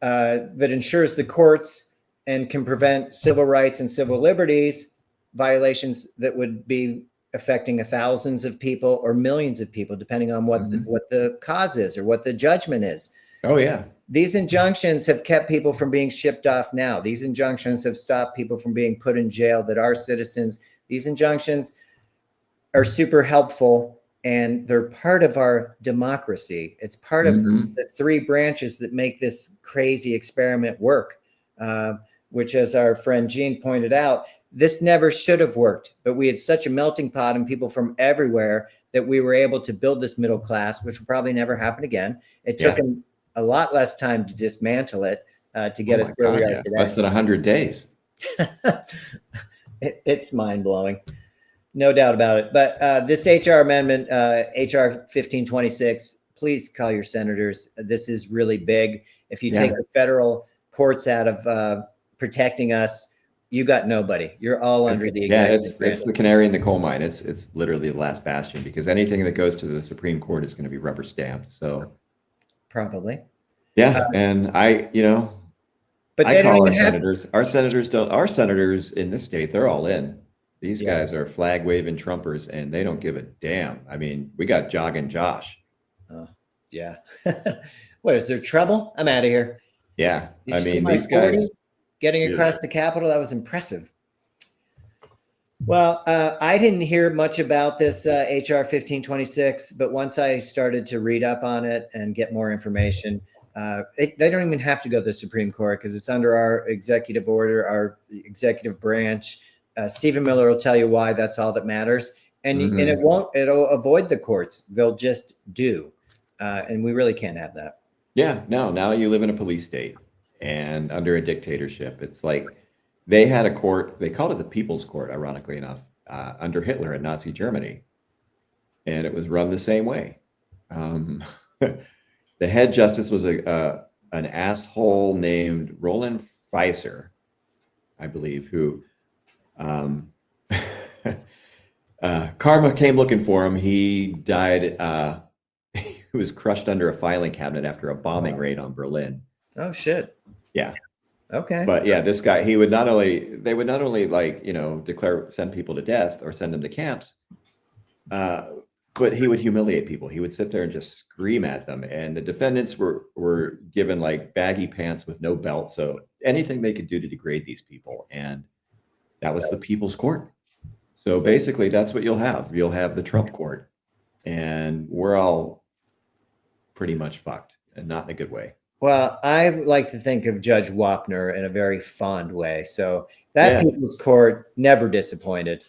ensures the courts and can prevent civil rights and civil liberties violations that would be affecting thousands of people or millions of people, depending on what the cause is or what the judgment is. Oh, yeah. These injunctions have kept people from being shipped off now. These injunctions have stopped people from being put in jail that are citizens. These injunctions are super helpful, and they're part of our democracy. It's part of the three branches that make this crazy experiment work, which, as our friend Gene pointed out, this never should have worked, but we had such a melting pot and people from everywhere that we were able to build this middle class, which will probably never happen again. It took a lot less time to dismantle it to get us where we are today. Less than 100 days. It's mind-blowing. No doubt about it. But this HR amendment, HR 1526, please call your senators. This is really big. If you take the federal courts out of protecting us, you got nobody. You're all under the executive. Yeah, it's the canary in the coal mine. It's literally the last bastion, because anything that goes to the Supreme Court is going to be rubber stamped. So probably. Yeah, and I call our senators. Our senators in this state, they're all in. These guys are flag waving Trumpers, and they don't give a damn. I mean, we got jogging Josh. Yeah. What, is there trouble? I'm out of here. Yeah, I mean, these guys. Getting across the Capitol, that was impressive. Well, I didn't hear much about this HR 1526, but once I started to read up on it and get more information, they don't even have to go to the Supreme Court because it's under our executive order, our executive branch. Stephen Miller will tell you why that's all that matters. And it'll avoid the courts. They'll just do. And we really can't have that. Yeah, no, now you live in a police state. And under a dictatorship, it's like they had a court. They called it the People's Court, ironically enough, under Hitler in Nazi Germany, and it was run the same way. The head justice was an asshole named Roland Feiser, I believe, who karma came looking for him. He died. He was crushed under a filing cabinet after a bombing raid on Berlin. Oh shit. Yeah. Okay. But yeah, this guy, they would not only send people to death or send them to camps. but he would humiliate people. He would sit there and just scream at them. And the defendants were given like baggy pants with no belt. So anything they could do to degrade these people. And that was the people's court. So basically that's what you'll have. You'll have the Trump court. And we're all pretty much fucked, and not in a good way. Well, I like to think of Judge Wapner in a very fond way. So that people's court never disappointed.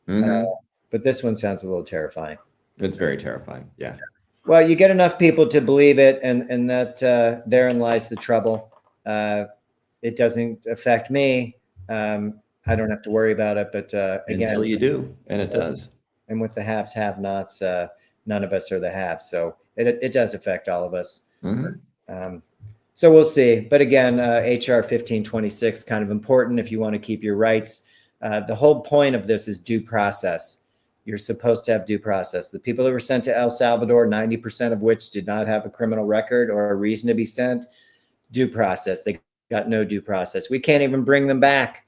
But this one sounds a little terrifying. It's very terrifying. Yeah. Well, you get enough people to believe it, and that therein lies the trouble. It doesn't affect me. I don't have to worry about it. But again, until you do, and it does. And with the haves, have-nots, none of us are the haves. So it does affect all of us. So we'll see. But again, HR 1526 kind of important if you want to keep your rights. The whole point of this is due process. You're supposed to have due process. The people that were sent to El Salvador, 90% of which did not have a criminal record or a reason to be sent, due process. They got no due process. We can't even bring them back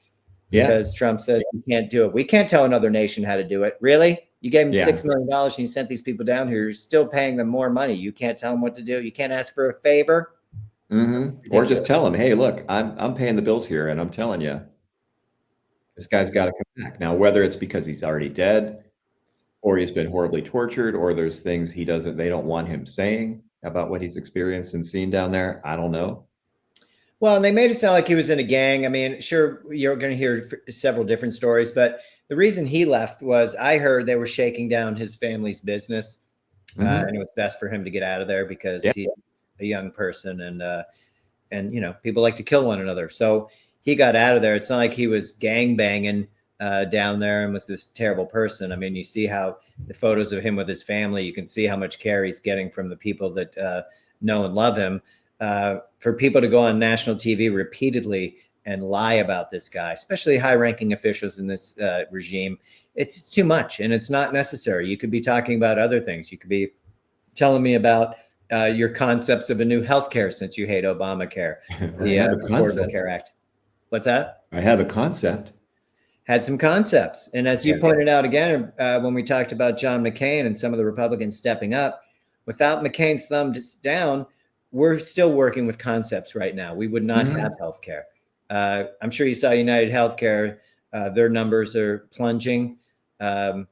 because Trump says you can't do it. We can't tell another nation how to do it. Really? You gave them $6 million and you sent these people down here. You're still paying them more money. You can't tell them what to do. You can't ask for a favor. Or just tell them, hey, look, I'm paying the bills here, and I'm telling you, this guy's got to come back. Now, whether it's because he's already dead, or he's been horribly tortured, or there's things they don't want him saying about what he's experienced and seen down there, I don't know. Well, and they made it sound like he was in a gang. I mean, sure, you're going to hear several different stories, but the reason he left was I heard they were shaking down his family's business, and it was best for him to get out of there because he's a young person, and you know, people like to kill one another. So he got out of there. It's not like he was gang banging down there and was this terrible person. I mean, you see how the photos of him with his family, you can see how much care he's getting from the people that know and love him. For people to go on national TV repeatedly and lie about this guy, especially high-ranking officials in this regime, it's too much, and it's not necessary. You could be talking about other things. You could be telling me about your concepts of a new healthcare since you hate Obamacare, the Affordable Care Act. What's that? I have a concept. Had some concepts. And as you pointed out again, when we talked about John McCain and some of the Republicans stepping up, without McCain's thumb down, we're still working with concepts right now. We would not have healthcare. I'm sure you saw United Healthcare. Their numbers are plunging. Had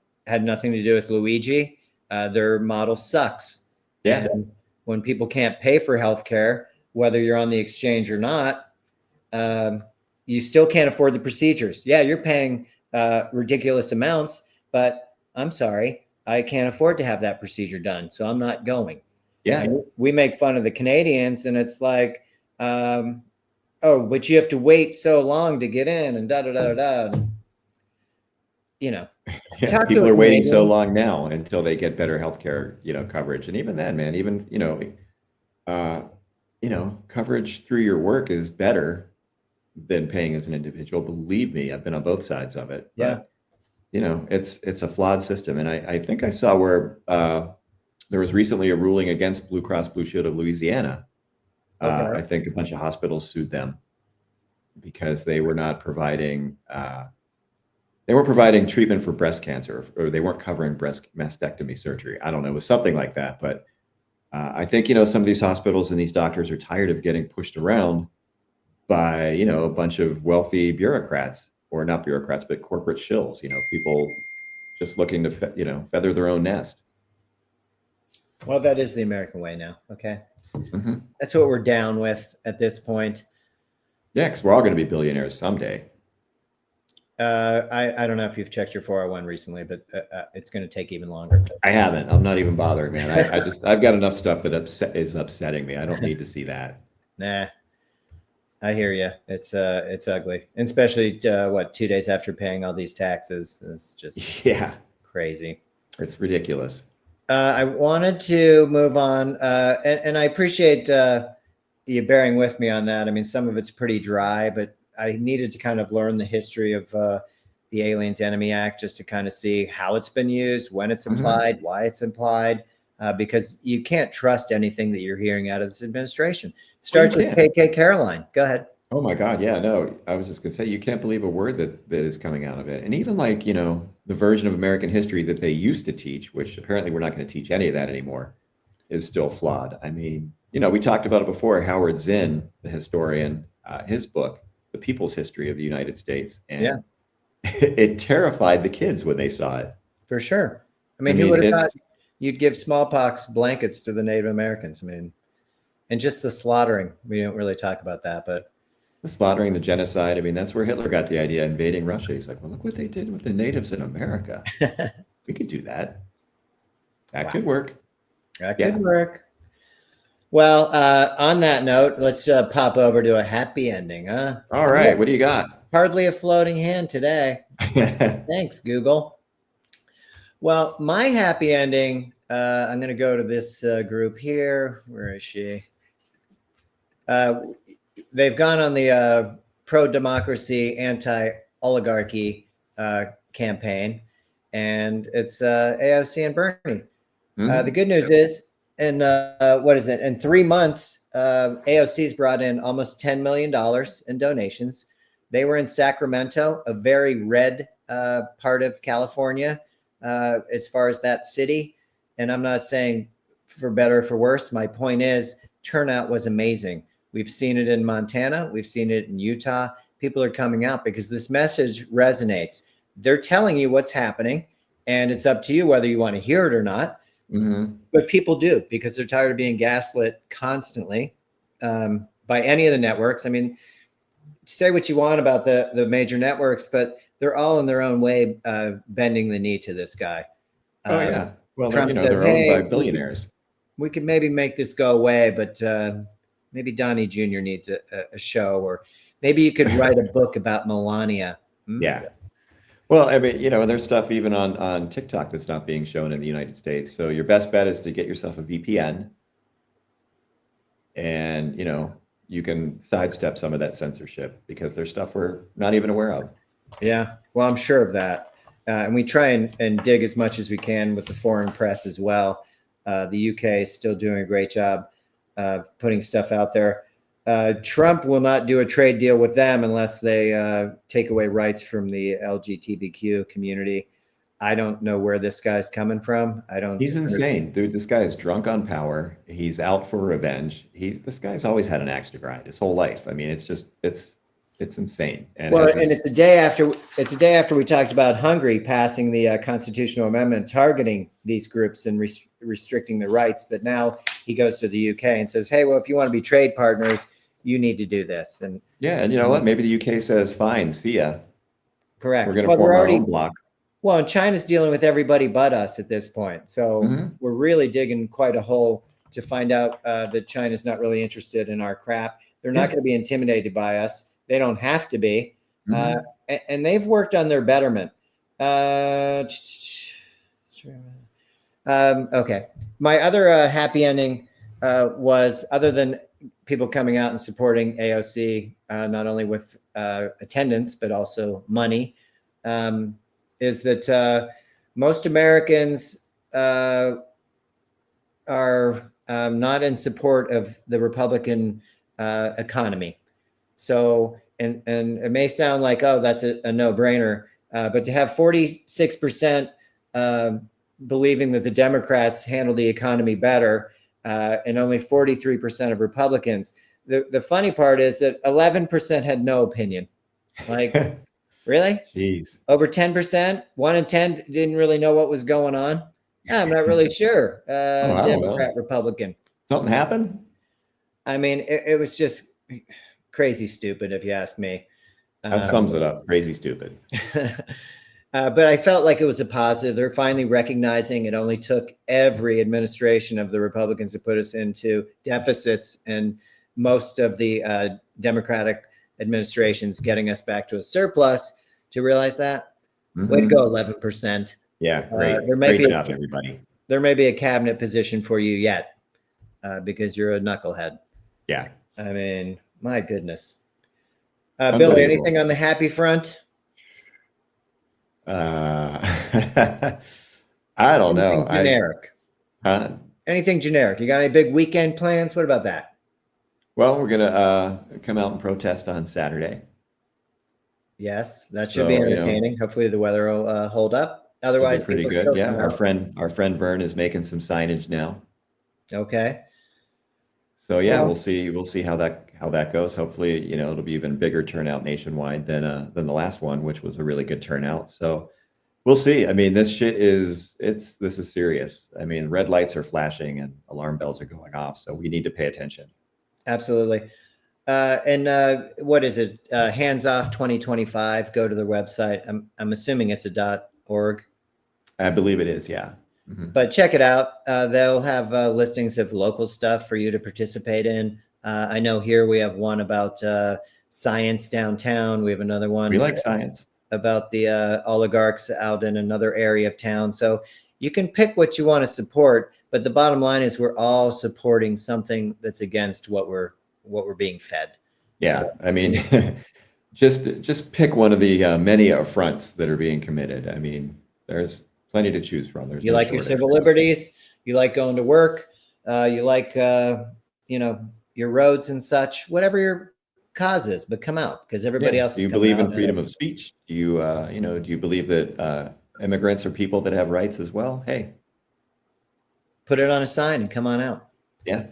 nothing to do with Luigi. Their model sucks. Yeah. And when people can't pay for healthcare, whether you're on the exchange or not, you still can't afford the procedures. Yeah, you're paying ridiculous amounts, but I'm sorry, I can't afford to have that procedure done, so I'm not going. Yeah. And we make fun of the Canadians, and it's like, oh, but you have to wait so long to get in, and da-da-da-da-da. You know. Yeah, people are waiting so long now until they get better healthcare, coverage. And even then, man, even, coverage through your work is better than paying as an individual. Believe me, I've been on both sides of it. But, it's a flawed system. And I think I saw where there was recently a ruling against Blue Cross Blue Shield of Louisiana. I think a bunch of hospitals sued them because they were not providing treatment for breast cancer, or they weren't covering breast mastectomy surgery. I don't know. It was something like that. But I think, some of these hospitals and these doctors are tired of getting pushed around by, a bunch of wealthy bureaucrats, or not bureaucrats, but corporate shills, people just looking to, feather their own nest. Well, that is the American way now. Okay. That's what we're down with at this point. Yeah, because we're all going to be billionaires someday. I don't know if you've checked your 401 recently, but it's going to take even longer. I haven't. I'm not even bothering, man. I've got enough stuff that is upsetting me. I don't need to see that. Nah, I hear you. It's ugly, and especially 2 days after paying all these taxes. It's just crazy. It's ridiculous. I wanted to move on, and I appreciate you bearing with me on that. I mean, some of it's pretty dry, but I needed to kind of learn the history of the Aliens Enemy Act just to kind of see how it's been used, when it's implied, why it's implied, because you can't trust anything that you're hearing out of this administration. It starts with KK Caroline. Go ahead. Oh my God, yeah, no, I was just gonna say you can't believe a word that is coming out of it. And even like, the version of American history that they used to teach, which apparently we're not going to teach any of that anymore, is still flawed. I mean, we talked about it before, Howard Zinn, the historian, his book, The People's History of the United States, Yeah, and it terrified the kids when they saw it. for sure. I I mean, who mean, would have thought it's you'd give smallpox blankets to the Native Americans? I mean, and just the slaughtering. We don't really talk about that, but the slaughtering, the genocide. I mean, that's where Hitler got the idea invading Russia. He's like, well, look what they did with the natives in America. We could do that. That wow, could work. that could Yeah. work. Well, on that note, let's pop over to a happy ending, huh? All right. What do you got? Hardly a floating hand today. Thanks, Google. Well, my happy ending, I'm going to go to this group here. Where is she? They've gone on the pro-democracy, anti-oligarchy campaign, and it's AOC and Bernie. The good news is, in what is it? In 3 months, AOC's brought in almost $10 million in donations. They were in Sacramento, a very red part of California, as far as that city. And I'm not saying for better or for worse. My point is, turnout was amazing. We've seen it in Montana. We've seen it in Utah. People are coming out because this message resonates. They're telling you what's happening, and it's up to you whether you want to hear it or not. Mm-hmm. But people do, because they're tired of being gaslit constantly by any of the networks. I mean, say what you want about the major networks, but they're all in their own way bending the knee to this guy. Oh yeah. Well, Trump said, they're owned hey, by billionaires. we could maybe make this go away, but maybe Donnie Jr. needs a show, or maybe you could write a book about Melania. Yeah. Well, I mean, there's stuff even on TikTok that's not being shown in the United States. So your best bet is to get yourself a VPN, and you can sidestep some of that censorship because there's stuff we're not even aware of. Yeah, well, I'm sure of that. And we try and dig as much as we can with the foreign press as well. The UK is still doing a great job putting stuff out there. Trump will not do a trade deal with them unless they take away rights from the LGBTQ community. I don't know where this guy's coming from. He's insane, dude. This guy is drunk on power. He's out for revenge. This guy's always had an axe to grind his whole life. I mean, it's insane. And it's the day after we talked about Hungary passing the constitutional amendment targeting these groups and restricting their rights, that now he goes to the UK and says, hey, well, if you want to be trade partners, you need to do this. And yeah, and you know what? Maybe the UK says, fine, see ya. Correct. We're going to form our own bloc. Well, and China's dealing with everybody but us at this point. So we're really digging quite a hole to find out that China's not really interested in our crap. They're not going to be intimidated by us. They don't have to be. And they've worked on their betterment. Okay. My other happy ending was, other than people coming out and supporting AOC, not only with attendance, but also money, is that most Americans are not in support of the Republican economy. So, and it may sound like, oh, that's a no-brainer, but to have 46% believing that the Democrats handle the economy better, and only 43% of Republicans. The funny part is that 11% had no opinion. Like, really? Jeez. Over 10%? 1 in 10 didn't really know what was going on? I'm not really sure. Democrat, Republican. Something happened? I mean, it was just crazy stupid, if you ask me. That sums it up. Crazy stupid. But I felt like it was a positive. They're finally recognizing it only took every administration of the Republicans to put us into deficits, and most of the Democratic administrations getting us back to a surplus, to realize that. Way to go, 11%. Yeah, great. Great job, everybody. There may be a cabinet position for you yet, because you're a knucklehead. Yeah. I mean, my goodness. Billy, anything on the happy front? I don't know. Generic. Huh? Anything generic? You got any big weekend plans? What about that? Well, we're gonna come out and protest on Saturday. Yes, that should be So, entertaining. Hopefully the weather will hold up. it'll be Otherwise, pretty people good. still Yeah, come our out. friend Vern is making some signage now. Okay. So yeah, Well, we'll see how that goes. Hopefully, it'll be even bigger turnout nationwide than the last one, which was a really good turnout. So we'll see. I mean, this is serious. I mean, red lights are flashing and alarm bells are going off, so we need to pay attention. absolutely. And what is it? Hands off 2025. Go to the website. I'm assuming it's a .org. I believe it is, yeah. Mhm. But check it out. They'll have listings of local stuff for you to participate in. I know here we have one about science downtown. We have another We one like science. about the oligarchs out in another area of town. So you can pick what you want to support, but the bottom line is we're all supporting something that's against what we're being fed. Yeah, I mean, just pick one of the many affronts that are being committed. I mean, there's plenty to choose from. There's You no like your shortage. civil liberties. You like going to work. You like your roads and such. Whatever your cause is, but come out because everybody Yeah. else Do is you coming believe in out. freedom of speech? Do you believe that immigrants are people that have rights as well? Hey, Put it on a sign and come on out. yeah,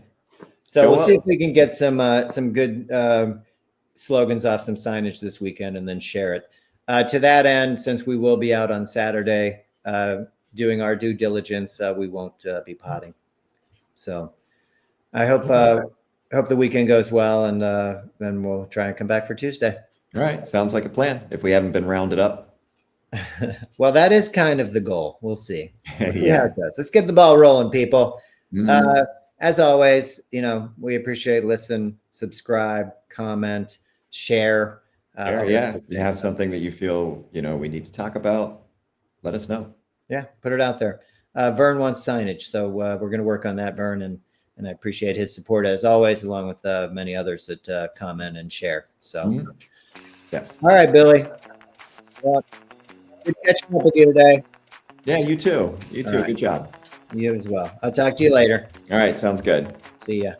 So show we'll see if up. we can get some good slogans off some signage this weekend and then share it. To that end, since we will be out on Saturday doing our due diligence, we won't be potting. So I hope the weekend goes well, and then we'll try and come back for Tuesday. All right, sounds like a plan. If we haven't been rounded up. Well, that is kind of the goal. We'll see. Let's see how Yeah. it goes. Let's get the ball rolling, people. Mhm. As always, we appreciate listen, subscribe, comment, share. Sure, All yeah. those If you things. have something that you feel, we need to talk about, let us know. Yeah, put it out there. Vern wants signage, so we're going to work on that, Vern, and I appreciate his support as always, along with many others that comment and share. So, Mhm. Yes. all right, Billy. Well, good catching up with you today. Yeah, you too. You All too. right, Good job. you as well. I'll talk to you later. All right, sounds good. See ya.